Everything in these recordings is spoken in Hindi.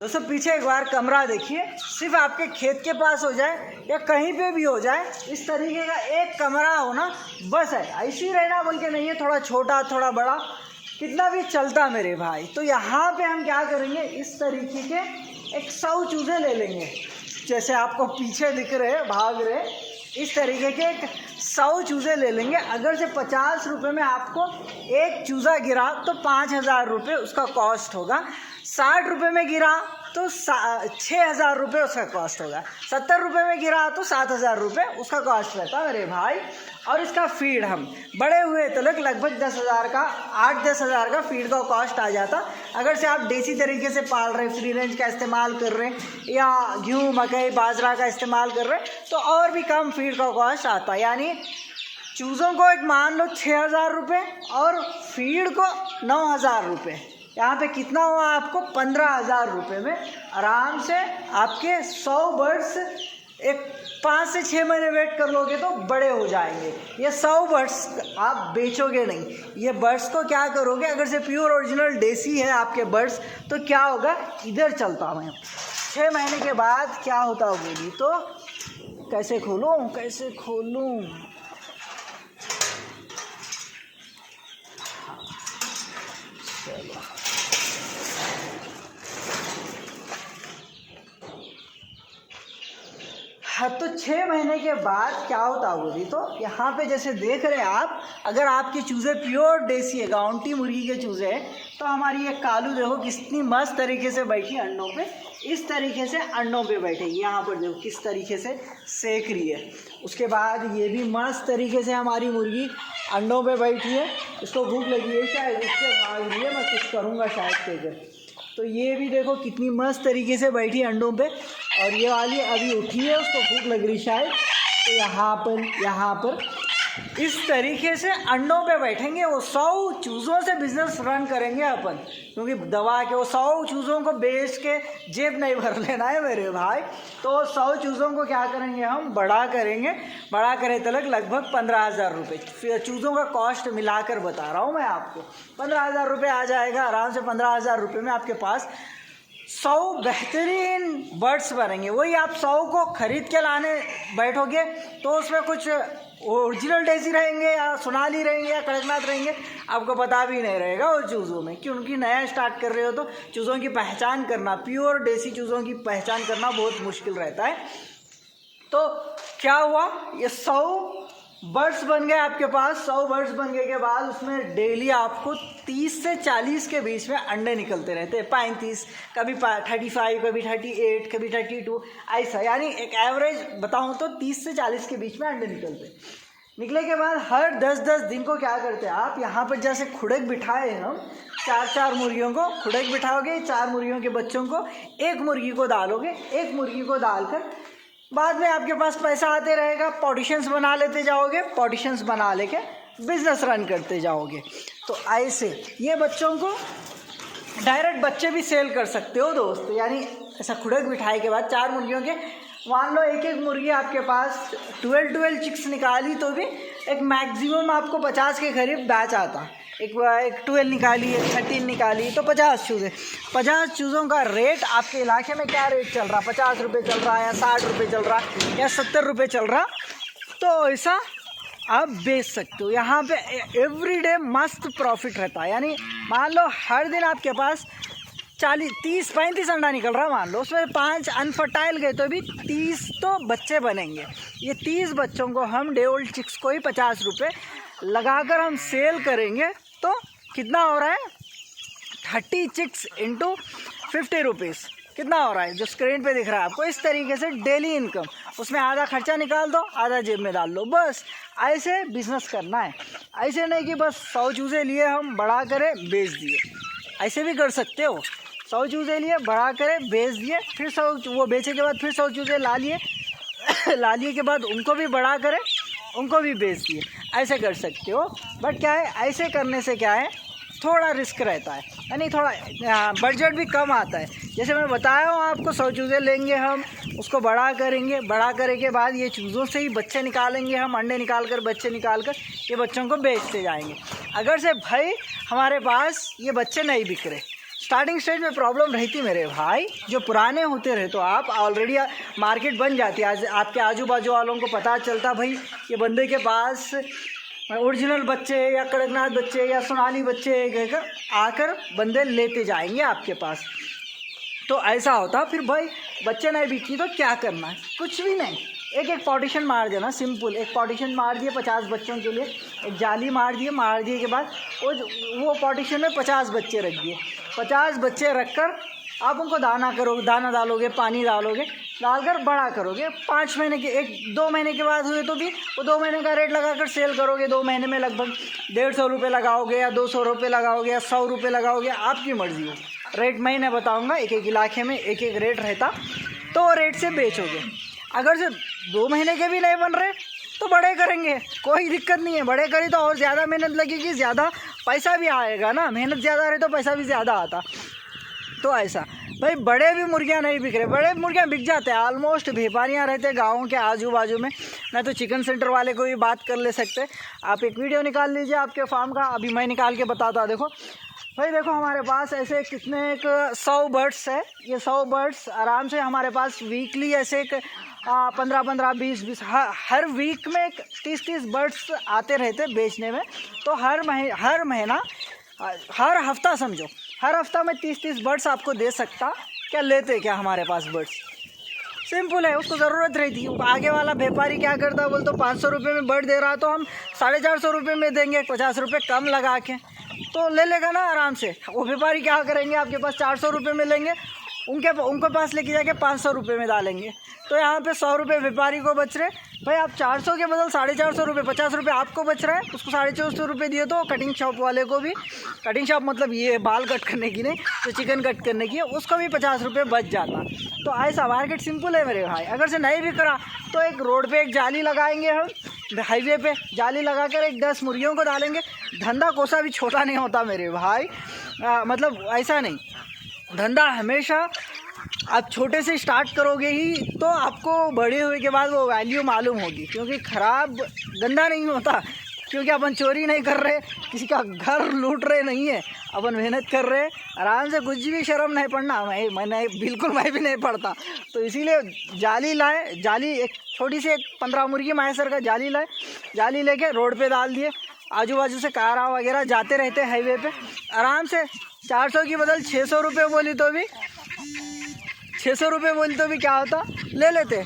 दोस्तों पीछे एक बार कमरा देखिए, सिर्फ आपके खेत के पास हो जाए या कहीं पे भी हो जाए, इस तरीके का एक कमरा हो ना बस है। ऐसे ही रहना बोल के नहीं है, थोड़ा छोटा थोड़ा बड़ा कितना भी चलता मेरे भाई। तो यहाँ पे हम क्या करेंगे, इस तरीके के एक 100 चूज़े ले लेंगे, जैसे आपको पीछे दिख रहे भाग रहे, इस तरीके के 100 चूज़े ले लेंगे। अगर से 50 रुपये में आपको एक चूज़ा गिरा तो 5000 रुपये उसका कॉस्ट होगा। 60 रुपये में गिरा तो 6000 रुपये उसका कॉस्ट होगा। 70 रुपये में गिरा तो 7000 रुपये उसका कॉस्ट रहता है मेरे भाई। और इसका फीड हम बड़े हुए तो लगभग 10,000 का 8-10 हज़ार का फीड का कॉस्ट आ जाता। अगर से आप देसी तरीके से पाल रहे, फ्री रेंज का इस्तेमाल कर रहे हैं या गेहूँ मकई बाजरा का इस्तेमाल कर रहे हैं तो और भी कम फीड का कॉस्ट आता। यानी चूज़ों को एक मान लो 6000 रुपये और फीड को 9000 रुपये। यहाँ पे कितना हुआ आपको 15000 रुपये में आराम से आपके 100 बर्ड्स एक 5 से 6 महीने वेट कर लोगे तो बड़े हो जाएंगे। ये 100 बर्ड्स आप बेचोगे नहीं, ये बर्ड्स को क्या करोगे, अगर से प्योर ओरिजिनल देसी है आपके बर्ड्स तो क्या होगा, इधर चलता मैं 6 महीने के बाद क्या होता होगी। तो कैसे खोलूँ चलो हाँ, तो 6 महीने के बाद क्या होता होगी। तो यहाँ पे जैसे देख रहे हैं आप, अगर आपके चूज़े प्योर देसी है, गाउंटी मुर्गी के चूज़े हैं, तो हमारी ये कालू देखो कितनी मस्त तरीके से बैठी अंडों पे, इस तरीके से अंडों पे बैठेगी। यहाँ पर देखो किस तरीके से सेक रही है। उसके बाद ये भी मस्त तरीके से हमारी मुर्गी अंडों पे बैठी है, इसको भूख लगी है शायद, इससे भाग रही है, मैं कुछ करूँगा शायद कहकर। तो ये भी देखो कितनी मस्त तरीके से बैठी अंडों पे, और ये वाली अभी उठी है, उसको भूख लग रही शायद। तो यहाँ पर इस तरीके से अंडों पे बैठेंगे। वो 100 चूज़ों से बिज़नेस रन करेंगे अपन, क्योंकि दवा के वो 100 चूज़ों को बेच के जेब नहीं भर लेना है मेरे भाई। तो 100 चूज़ों को क्या करेंगे, हम बड़ा करेंगे। बड़ा करे तक लगभग 15000 रुपये, फिर चूज़ों का कॉस्ट मिलाकर बता रहा हूँ मैं आपको, 15000 रुपये आ जाएगा आराम से। 15000 रुपये में आपके पास 100 बेहतरीन बर्ड्स बनेंगे। वही आप 100 को ख़रीद के लाने बैठोगे तो उसमें कुछ ओरिजिनल डेजी रहेंगे या सोनाली रहेंगे या कड़कनाथ रहेंगे, आपको पता भी नहीं रहेगा वो चूज़ों में, क्योंकि नया स्टार्ट कर रहे हो तो चूज़ों की पहचान करना, प्योर देसी चूज़ों की पहचान करना बहुत मुश्किल रहता है। तो क्या हुआ, ये 100 बर्ड्स बन गए आपके पास। 100 बर्ड्स बनने के बाद उसमें डेली आपको 30 से 40 के बीच में अंडे निकलते रहते हैं। 35, कभी 35, कभी 38, कभी 32, ऐसा। यानी एक एवरेज बताऊं तो 30 से 40 के बीच में अंडे निकले के बाद हर 10-10 दिन को क्या करते हैं आप, यहाँ पर जैसे खुड़क बिठाए हम 4-4 मुर्गियों को खुड़क बिठाओगे, 4 मुर्गियों के बच्चों को एक मुर्गी को डालोगे। एक मुर्गी को डालकर बाद में आपके पास पैसा आते रहेगा, पॉटिशन्स बना लेते जाओगे, पॉटिशन्स बना लेके बिजनेस रन करते जाओगे। तो ऐसे ये बच्चों को डायरेक्ट बच्चे भी सेल कर सकते हो दोस्त। यानी ऐसा खुड़क बिठाए के बाद 4 मुर्गियों के मान लो एक मुर्गी आपके पास 12 चिक्स निकाली तो भी एक मैक्सिमम आपको 50 के करीब बैच आता। एक 12 निकाली, एक 13 निकाली तो 50 चूज़े। 50 चूज़ों का रेट आपके इलाके में क्या रेट चल रहा, 50 रुपये चल रहा है या 60 रुपये चल रहा है या 70 रुपये चल रहा, तो ऐसा आप बेच सकते हो। यहाँ पे एवरीडे मस्त प्रॉफिट रहता है। यानी मान लो हर दिन आपके पास 30-35 अंडा निकल रहा, मान लो उसमें 5 अनफर्टाइल गए तो भी 30 तो बच्चे बनेंगे। ये 30 बच्चों को हम डे ओल्ड चिक्स को ही 50 रुपये लगाकर हम सेल करेंगे तो कितना हो रहा है, 30 चिक्स इंटू 50 रुपीज़ कितना हो रहा है, जो स्क्रीन पे दिख रहा है आपको। इस तरीके से डेली इनकम, उसमें आधा खर्चा निकाल दो, आधा जेब में डाल लो, बस ऐसे बिजनेस करना है। ऐसे नहीं कि बस 100 चूज़े लिए हम बड़ा करें बेच दिए, ऐसे भी कर सकते हो। 100 चूज़े लिए बड़ा करें बेच दिए, फिर 100 वो बेचे के बाद फिर 100 चूज़े ला लिए के बाद उनको भी बड़ा करें, उनको भी बेच दिए, ऐसे कर सकते हो। बट क्या है, ऐसे करने से क्या है, थोड़ा रिस्क रहता है, यानी थोड़ा बजट भी कम आता है। जैसे मैं बताया हूँ आपको, 100 चूज़े लेंगे हम, उसको बड़ा करेंगे, बड़ा करने के बाद ये चूज़ों से ही बच्चे निकालेंगे हम, अंडे निकाल कर बच्चे निकाल कर ये बच्चों को बेचते जाएंगे। अगर से भाई हमारे पास ये बच्चे नहीं बिक रहे, स्टार्टिंग स्टेज में प्रॉब्लम रहती मेरे भाई, जो पुराने होते रहे तो आप ऑलरेडी मार्केट बन जाती है। आज आपके आजू बाजू वालों को पता चलता भाई ये बंदे के पास ओरिजिनल बच्चे या कड़कनाथ बच्चे या सोनाली बच्चे आकर बंदे लेते जाएंगे आपके पास। तो ऐसा होता फिर भाई बच्चे नहीं बिकी तो क्या करना है, कुछ भी नहीं, एक पार्टीशन मार देना, सिंपल। एक पार्टीशन मार दिए 50 बच्चों के लिए, एक जाली मार दिए के बाद वो पार्टीशन में 50 बच्चे रख दिए। 50 बच्चे रखकर आप उनको दाना डालोगे, पानी डालोगे, डालकर बड़ा करोगे। 5 महीने के 1-2 महीने के बाद हुए तो भी वो 2 महीने का रेट लगाकर सेल करोगे। 2 महीने में लगभग 150 रुपये लगाओगे या 200 रुपये लगाओगे या 100 रुपये लगाओगे, आपकी मर्ज़ी है। रेट मैं बताऊँगा, एक इलाके में एक रेट रहता, तो रेट से बेचोगे। अगर से 2 महीने के भी नहीं बन रहे तो बड़े करेंगे, कोई दिक्कत नहीं है। बड़े करी तो और ज़्यादा मेहनत लगेगी, ज़्यादा पैसा भी आएगा ना, मेहनत ज़्यादा रहे तो पैसा भी ज़्यादा आता। तो ऐसा भाई बड़े भी मुर्गियाँ नहीं बिक रहे, बड़े मुर्गियाँ बिक जाते हैं ऑलमोस्ट। व्यापारियाँ रहते हैं गाँव के आजू बाजू में, नहीं तो चिकन सेंटर वाले को भी बात कर ले सकते। आप एक वीडियो निकाल लीजिए आपके फार्म का, अभी मैं निकाल के बताता। देखो भाई, देखो हमारे पास ऐसे कितने 100 बर्ड्स है। ये 100 बर्ड्स आराम से हमारे पास वीकली ऐसे 15-15, 20-20 हर वीक में 30-30 बर्ड्स आते रहते बेचने में। तो हर महीना हर हफ्ता समझो, हर हफ्ता में 30-30 बर्ड्स आपको दे सकता। क्या लेते क्या हमारे पास बर्ड्स, सिंपल है। उसको ज़रूरत रहती है। आगे वाला व्यापारी क्या करता, बोल तो 500 रुपये में बर्ड दे रहा तो हम 450 रुपये में देंगे, 50 रुपये कम लगा के, तो ले लेगा ना आराम से। वो व्यापारी क्या करेंगे, आपके पास 400 रुपये में लेंगे, उनके पास लेके जाके 500 रुपये में डालेंगे। तो यहाँ पे 100 रुपये व्यापारी को बच रहे। भाई आप 400 के बदल 450 रुपये, 50 रुपये आपको बच रहा है। उसको 450 रुपये दिए तो कटिंग शॉप वाले को भी, कटिंग शॉप मतलब ये बाल कट करने की नहीं, तो चिकन कट करने की है, उसको भी 50 रुपये बच जाता। तो ऐसा मार्केट सिंपल है मेरे भाई। अगर से नहीं भी करा तो एक रोड पे एक जाली लगाएंगे हम, हाईवे पे जाली लगाकर एक 10 मुर्गियों को डालेंगे। धंधा कोसा भी छोटा नहीं होता मेरे भाई, मतलब ऐसा नहीं। धंधा हमेशा आप छोटे से स्टार्ट करोगे ही तो आपको बड़े हुए के बाद वो वैल्यू मालूम होगी। क्योंकि ख़राब गंदा नहीं होता, क्योंकि अपन चोरी नहीं कर रहे, किसी का घर लूट रहे नहीं है, अपन मेहनत कर रहे आराम से, कुछ भी शर्म नहीं पड़ना। मैं भी नहीं पड़ता। तो इसीलिए जाली लाए, जाली एक छोटी सी 15 मुर्गी मायसर का जाली लाए, जाली लेके रोड पे डाल दिए। आजू बाजू से कारा वगैरह जाते रहते हाईवे पे, आराम से 400 की बदल 600 रुपये बोली तो भी 600 रुपये बोली तो भी क्या होता, ले लेते।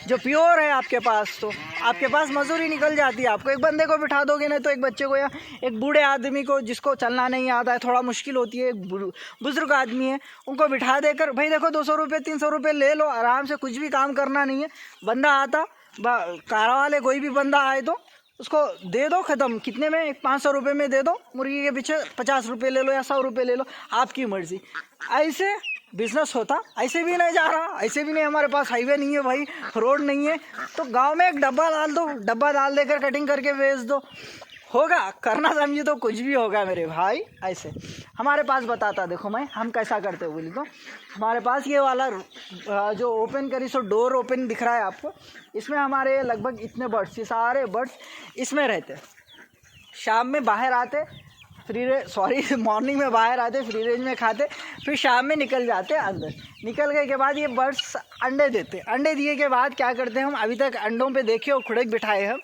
जो प्योर है आपके पास, तो आपके पास मजदूरी निकल जाती है। आपको एक बंदे को बिठा दोगे ना, तो एक बच्चे को या एक बूढ़े आदमी को जिसको चलना नहीं आता है, थोड़ा मुश्किल होती है, बुजुर्ग आदमी है, उनको बिठा देकर भाई देखो 200 रुपये 300 रुपये ले लो आराम से। कुछ भी काम करना नहीं है, बंदा आता, कारा वाले कोई भी बंदा आए तो उसको दे दो, ख़त्म। कितने में, 500 रुपये में दे दो, मुर्गी के पीछे 50 रुपये ले लो या 100 रुपये ले लो, आपकी मर्ज़ी। ऐसे बिजनेस होता। ऐसे भी नहीं जा रहा, ऐसे भी नहीं, हमारे पास हाईवे नहीं है भाई, रोड नहीं है, तो गांव में एक डब्बा डाल दो, डब्बा डाल देकर कटिंग करके बेच दो, होगा। करना समझिए तो कुछ भी होगा मेरे भाई। ऐसे हमारे पास बताता, देखो मैं हम कैसा करते बोली तो, हमारे पास ये वाला जो ओपन करी सो डोर ओपन दिख रहा है आपको, इसमें हमारे लगभग इतने बर्ड्स, ये सारे बर्ड्स इसमें रहते। शाम में बाहर आते, मॉर्निंग में बाहर आते, फ्री रेंज में खाते, फिर शाम में निकल जाते अंदर। निकल गए के बाद ये बर्ड्स अंडे देते। अंडे दिए के बाद क्या करते हम, अभी तक अंडों पे देखे और खुड़क बिठाए हम,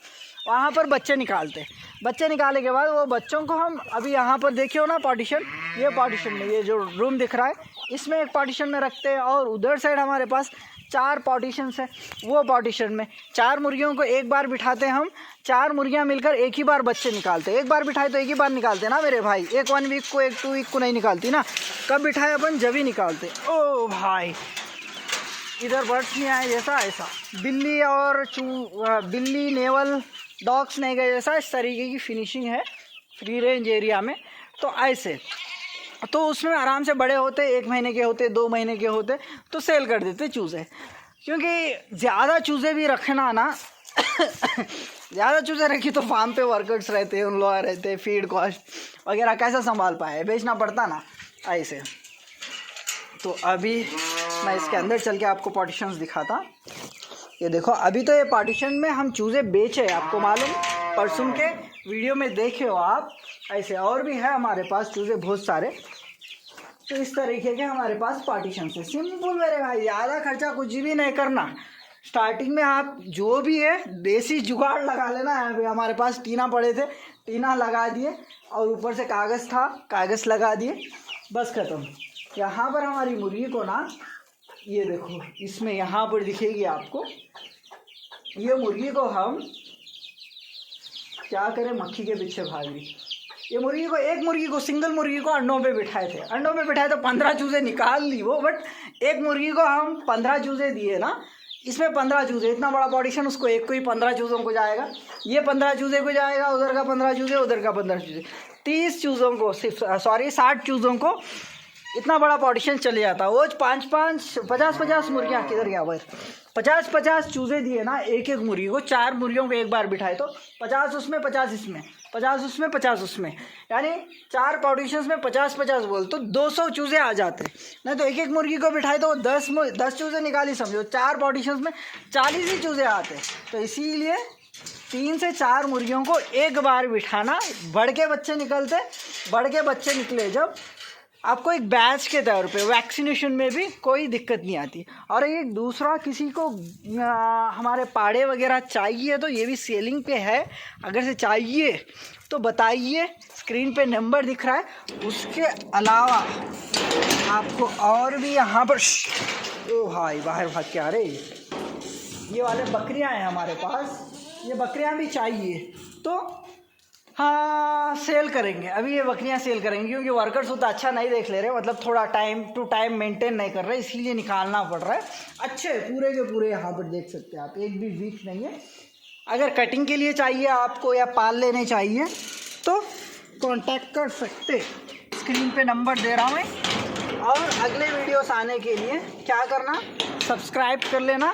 वहाँ पर बच्चे निकालते। बच्चे निकालने के बाद वो बच्चों को हम अभी यहाँ पर देखे हो ना पार्टीशन, ये पार्टीशन में ये जो रूम दिख रहा है, इसमें एक पार्टीशन में रखते हैं। और उधर साइड हमारे पास 4 पार्टीशन है। वो पार्टीशन में 4 मुर्गियों को एक बार बिठाते हम, 4 मुर्गियाँ मिलकर एक ही बार बच्चे निकालते। एक बार बिठाए तो एक ही बार निकालते ना मेरे भाई, एक 1 वीक को, एक 2 वीक को नहीं निकालती ना। कब बिठाए अपन, जब ही निकालते। ओ भाई इधर बर्ड्स नहीं आए जैसा, ऐसा बिल्ली और बिल्ली नेवल डॉग्स नहीं गए जैसा, इस तरीके की फिनिशिंग है फ्री रेंज एरिया में। तो ऐसे तो उसमें आराम से बड़े होते, 1 महीने के होते, 2 महीने के होते, तो सेल कर देते चूज़े। क्योंकि ज़्यादा चूज़े भी रखना ना ज़्यादा चूज़े रखी तो फार्म पे वर्कर्स रहते हैं, उन लोग रहते, फीड कॉस्ट वगैरह कैसे संभाल पाए, बेचना पड़ता ना ऐसे। तो अभी मैं इसके अंदर चल के आपको पार्टीशंस दिखाता। ये देखो, अभी तो ये पार्टीशन में हम चूज़े बेचे, आपको मालूम, परसों के वीडियो में देखे हो आप। ऐसे और भी है हमारे पास चूज़े बहुत सारे। तो इस तरीके के हमारे पास पार्टीशन है। सिंपल मेरे भाई, ज़्यादा खर्चा कुछ भी नहीं करना। स्टार्टिंग में आप जो भी है देसी जुगाड़ लगा लेना। यहाँ पे हमारे पास टीना पड़े थे, टीना लगा दिए और ऊपर से कागज़ था, कागज़ लगा दिए, बस ख़त्म। यहाँ पर हमारी मुर्गी को ना, ये देखो इसमें यहाँ पर दिखेगी आपको, ये मुर्गी को हम क्या करें, मक्खी के पीछे भाग रही। ये मुर्गी को, एक मुर्गी को, सिंगल मुर्गी को अंडों पे बिठाए थे, अंडों पे बिठाए तो 15 चूज़े निकाल ली वो, बट एक मुर्गी को हम 15 चूज़े दिए ना, इसमें 15 चूज़े, इतना बड़ा पॉर्टिशन, उसको एक को ही 15 चूज़ों को जाएगा, ये 15 चूज़े को जाएगा, उधर का 15 चूज़े, उधर का 15 चूज़े, 30 चूज़ों को, 60 चूज़ों को इतना बड़ा पॉर्टिशन चले जाता। वो 50 मुर्गियाँ किधर गया भाई, 50 चूज़े दिए ना एक एक मुर्गी को, 4 मुर्गियों को एक बार बिठाए तो 50 उसमें 50 इसमें, 50 उसमें 50 उसमें, यानी 4 पार्टीशंस में 50 बोल तो 200 चूज़े आ जाते। नहीं तो एक एक मुर्गी को बिठाए तो 10 चूज़े निकाली, समझो 4 पार्टीशंस में 40 ही चूज़े आते। तो इसीलिए 3 से 4 मुर्गियों को एक बार बिठाना। बढ़ के बच्चे निकले जब, आपको एक बैच के तौर पे वैक्सीनेशन में भी कोई दिक्कत नहीं आती। और एक दूसरा, किसी को हमारे पाड़े वगैरह चाहिए तो ये भी सेलिंग पे है, अगर से चाहिए तो बताइए, स्क्रीन पे नंबर दिख रहा है। उसके अलावा आपको और भी यहाँ पर, ओ भाई बाहर भाग के आ रहे, ये वाले बकरियाँ हैं हमारे पास, ये बकरियाँ भी चाहिए तो हाँ सेल करेंगे। अभी ये बकरियां सेल करेंगे क्योंकि वर्कर्स उतना अच्छा नहीं देख ले रहे, मतलब थोड़ा टाइम टू टाइम मेंटेन नहीं कर रहे, इसीलिए निकालना पड़ रहा है। अच्छे पूरे के पूरे यहाँ पर देख सकते हैं आप, एक भी वीक नहीं है। अगर कटिंग के लिए चाहिए आपको या पाल लेने चाहिए तो कांटेक्ट कर सकते, स्क्रीन पे नंबर दे रहा हूँ मैं। और अगले वीडियोस आने के लिए क्या करना, सब्सक्राइब कर लेना,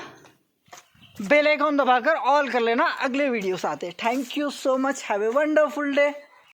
बेल आइकन दबाकर ऑल कर लेना, अगले वीडियोस आते। Thank you so much, have a wonderful day.